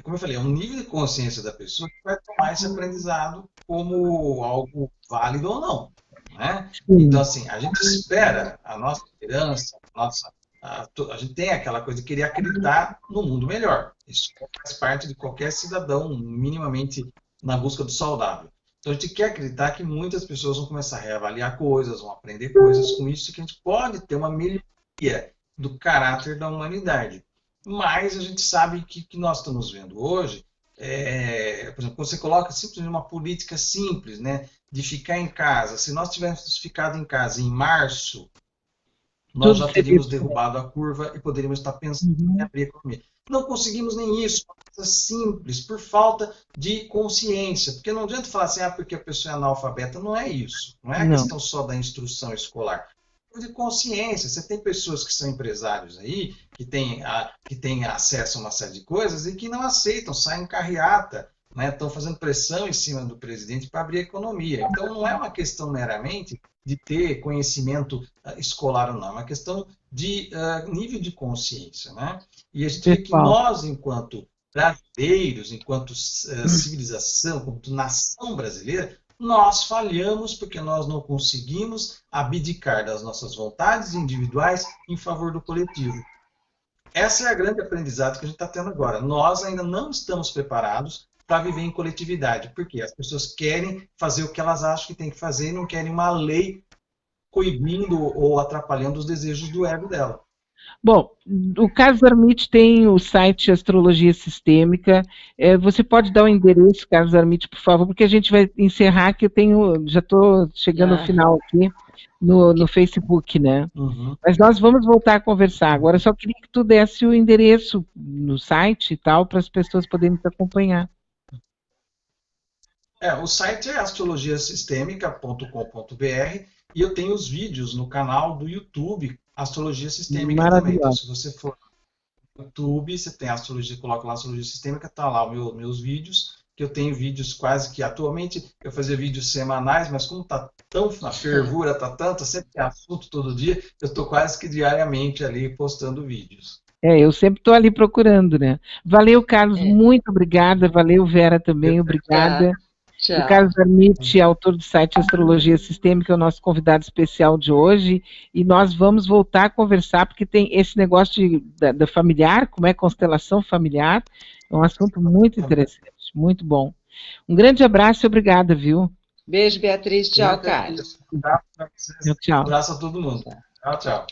como eu falei, é um nível de consciência da pessoa que vai tomar esse aprendizado como algo válido ou não. Né? Então, Sim. assim, a gente espera a nossa esperança, a gente tem aquela coisa de querer acreditar no mundo melhor. Isso faz parte de qualquer cidadão minimamente na busca do saudável. Então, a gente quer acreditar que muitas pessoas vão começar a reavaliar coisas, vão aprender coisas com isso, que a gente pode ter uma melhoria do caráter da humanidade. Mas a gente sabe que nós estamos vendo hoje, por exemplo, quando você coloca simplesmente uma política simples, né, de ficar em casa. Se nós tivéssemos ficado em casa em março, nós Tudo já seria teríamos diferente. derrubado a curva e poderíamos estar pensando em Uhum. abrir a economia. Não conseguimos nem isso, uma coisa simples, por falta de consciência. Porque não adianta falar assim, porque a pessoa é analfabeta. Não é isso. Não é a Não. questão só da instrução escolar. É de consciência. Você tem pessoas que são empresários aí, que têm acesso a uma série de coisas e que não aceitam, saem em carreata, né? Estão fazendo pressão em cima do presidente para abrir a economia. Então, não é uma questão meramente de ter conhecimento escolar ou não, é uma questão de nível de consciência. Né? E a gente vê que Pessoal. nós, enquanto brasileiros, enquanto civilização, enquanto nação brasileira, nós falhamos porque nós não conseguimos abdicar das nossas vontades individuais em favor do coletivo. Essa é a grande aprendizado que a gente está tendo agora. Nós ainda não estamos preparados para viver em coletividade. Por quê? As pessoas querem fazer o que elas acham que tem que fazer e não querem uma lei coibindo ou atrapalhando os desejos do ego dela. Bom, o Carlos Armit tem o site Astrologia Sistêmica. Você pode dar o endereço, Carlos Armit, por favor, porque a gente vai encerrar, que já estou chegando ao final aqui no Facebook, né? Uhum. Mas nós vamos voltar a conversar. Agora, eu só queria que tu desse o endereço no site e tal, para as pessoas poderem te acompanhar. O site é astrologiasistemica.com.br e eu tenho os vídeos no canal do YouTube Astrologia Sistêmica também. Então, se você for no YouTube, você tem Astrologia, coloca lá Astrologia Sistêmica, tá lá os meus vídeos, que eu tenho vídeos quase que atualmente, eu fazia vídeos semanais, mas como tá tão na fervura, tá tanto, sempre tem assunto todo dia, eu estou quase que diariamente ali postando vídeos. Eu sempre estou ali procurando, né? Valeu, Carlos, muito obrigada. Valeu, Vera, também, obrigada. Tchau. O Carlos Armit, autor do site Astrologia Sistêmica, é o nosso convidado especial de hoje, e nós vamos voltar a conversar, porque tem esse negócio da familiar, como é constelação familiar, é um assunto muito interessante, muito bom. Um grande abraço e obrigada, viu? Beijo, Beatriz. Tchau, Carlos. Tchau. Tchau. Um abraço a todo mundo. Tchau, tchau.